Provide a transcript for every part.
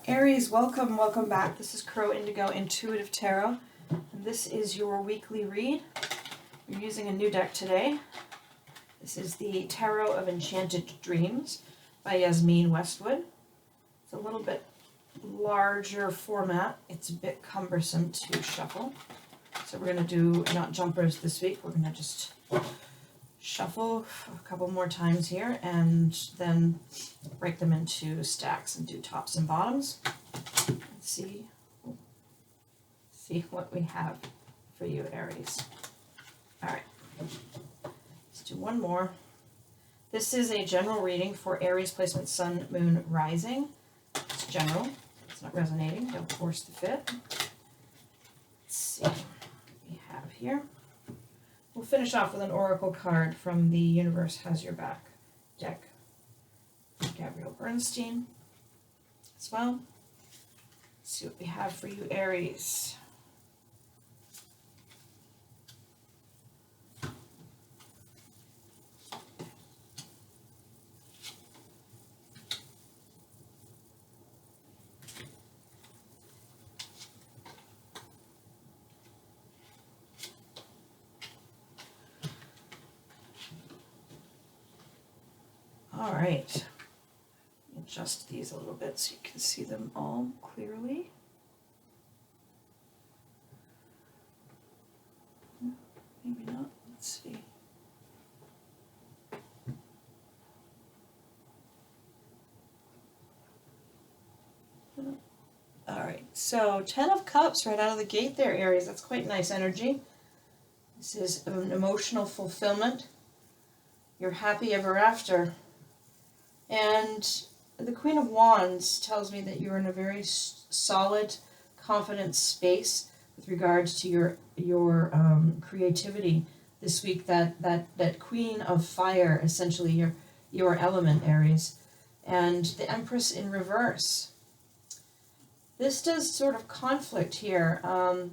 Aries, welcome back. This is Crow Indigo Intuitive Tarot, and this is your weekly read. We're using a new deck today. This is the Tarot of Enchanted Dreams by Yasmin Westwood. It's a little bit larger format. It's a bit cumbersome to shuffle. So we're going to do not jumpers this week. We're going to just shuffle a couple more times here and then break them into stacks and do tops and bottoms. Let's see what we have for you, Aries. All right, let's do one more. This is a general reading for Aries placement Sun, Moon, Rising. It's general. It's not resonating. Don't force the fit. Let's see what we have here. We'll finish off with an oracle card from the Universe Has Your Back deck. Gabrielle Bernstein as well. Let's see what we have for you, Aries. All right, adjust these a little bit so you can see them all clearly. Maybe not, let's see. All right, so 10 of Cups right out of the gate there, Aries. That's quite nice energy. This is an emotional fulfillment. You're happy ever after. And the Queen of Wands tells me that you're in a very solid, confident space with regards to your creativity this week. That Queen of Fire, essentially your element, Aries, and the Empress in reverse. This does sort of conflict here. You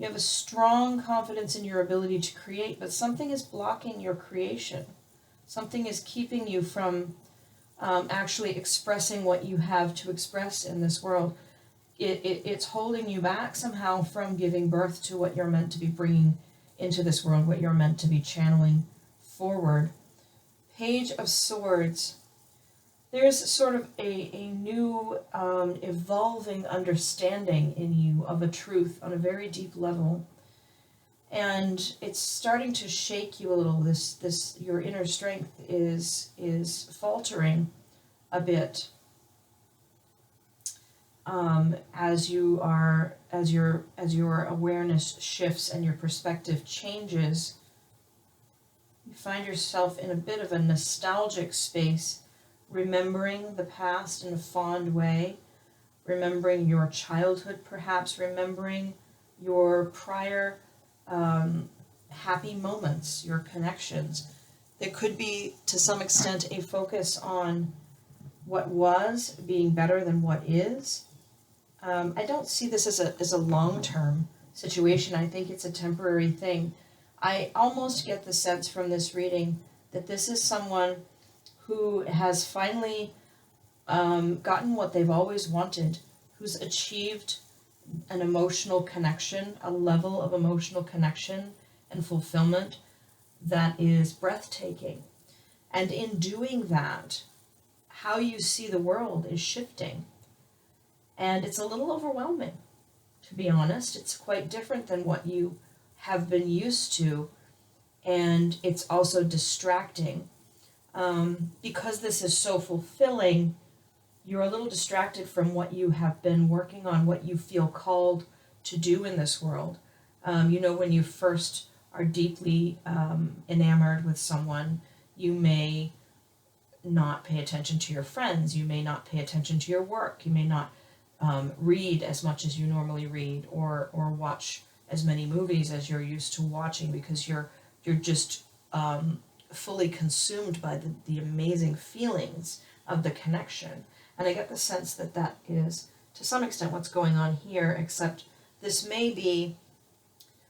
have a strong confidence in your ability to create, but something is blocking your creation. Something is keeping you from actually expressing what you have to express in this world. It's holding you back somehow from giving birth to what you're meant to be bringing into this world, what you're meant to be channeling forward. Page of Swords. There's sort of a new evolving understanding in you of a truth on a very deep level. And it's starting to shake you a little. Your inner strength is faltering a bit as your awareness shifts and your perspective changes. You find yourself in a bit of a nostalgic space, remembering the past in a fond way, remembering your childhood, perhaps remembering your prior happy moments, your connections. There could be, to some extent, a focus on what was being better than what is. I don't see this as a long-term situation. I think it's a temporary thing. I almost get the sense from this reading that this is someone who has finally gotten what they've always wanted, who's achieved an emotional connection, a level of emotional connection and fulfillment that is breathtaking. And in doing that, how you see the world is shifting. And it's a little overwhelming, to be honest. It's quite different than what you have been used to. And it's also distracting. Because this is so fulfilling, you're a little distracted from what you have been working on, what you feel called to do in this world. When you first are deeply enamored with someone, you may not pay attention to your friends, you may not pay attention to your work, you may not read as much as you normally read, or watch as many movies as you're used to watching, because you're just fully consumed by the amazing feelings of the connection. And I get the sense that is, to some extent, what's going on here, except this may be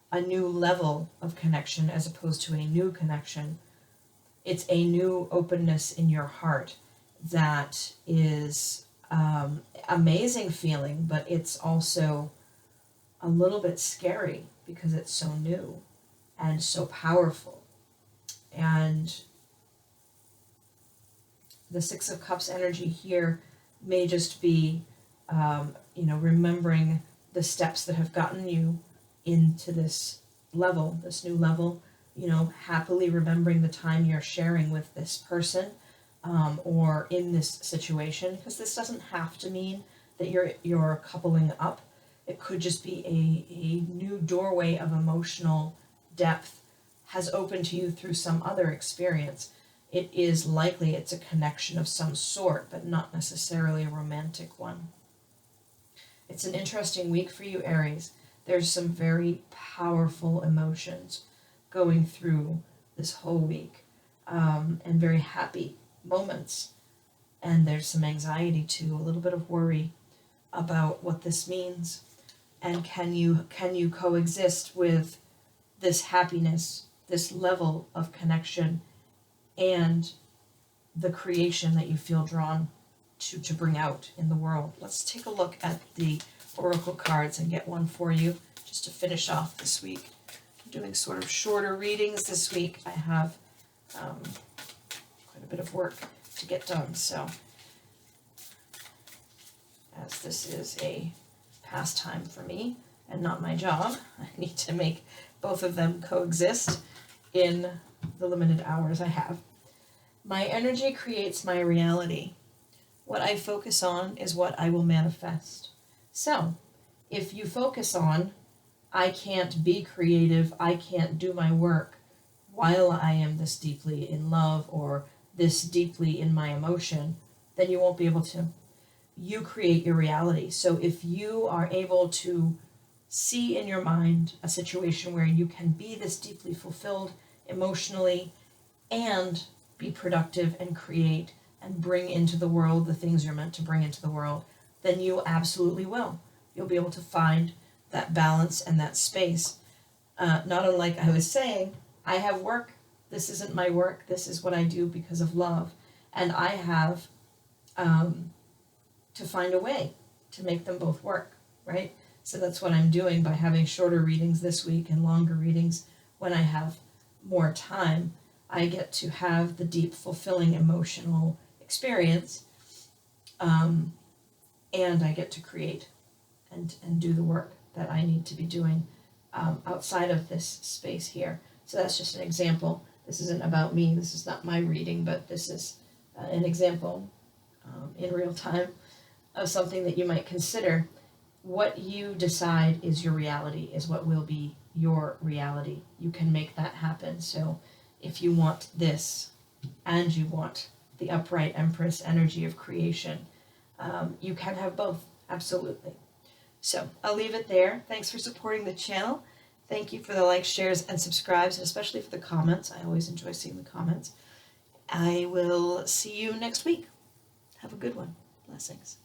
a new level of connection as opposed to a new connection. It's a new openness in your heart that is amazing feeling, but it's also a little bit scary because it's so new and so powerful. And the Six of Cups energy here may just be, remembering the steps that have gotten you into this level, this new level, happily remembering the time you're sharing with this person, or in this situation, because this doesn't have to mean that you're coupling up. It could just be a new doorway of emotional depth has opened to you through some other experience. It is likely it's a connection of some sort, but not necessarily a romantic one. It's an interesting week for you, Aries. There's some very powerful emotions going through this whole week, and very happy moments. And there's some anxiety too, a little bit of worry about what this means. And can you coexist with this happiness, this level of connection, and the creation that you feel drawn to bring out in the world? Let's take a look at the oracle cards and get one for you just to finish off this week. I'm doing sort of shorter readings this week. I have quite a bit of work to get done, so as this is a pastime for me and not my job, I need to make both of them coexist in the limited hours I have. My energy creates my reality. What I focus on is what I will manifest. So, if you focus on, I can't be creative, I can't do my work while I am this deeply in love or this deeply in my emotion, then you won't be able to. You create your reality. So if you are able to see in your mind a situation where you can be this deeply fulfilled emotionally and be productive and create and bring into the world the things you're meant to bring into the world, then you absolutely will. You'll be able to find that balance and that space. Not unlike I was saying, I have work. This isn't my work. This is what I do because of love. And I have to find a way to make them both work, right? So that's what I'm doing by having shorter readings this week and longer readings when I have more time. I get to have the deep, fulfilling emotional experience, and I get to create and do the work that I need to be doing outside of this space here. So that's just an example. This isn't about me. This is not my reading, but this is an example in real time of something that you might consider. What you decide is your reality, is what will be your reality. You can make that happen. So if you want this and you want the upright Empress energy of creation, you can have both, absolutely. So I'll leave it there. Thanks for supporting the channel. Thank you for the likes, shares, and subscribes, and especially for the comments. I always enjoy seeing the comments. I will see you next week. Have a good one. Blessings.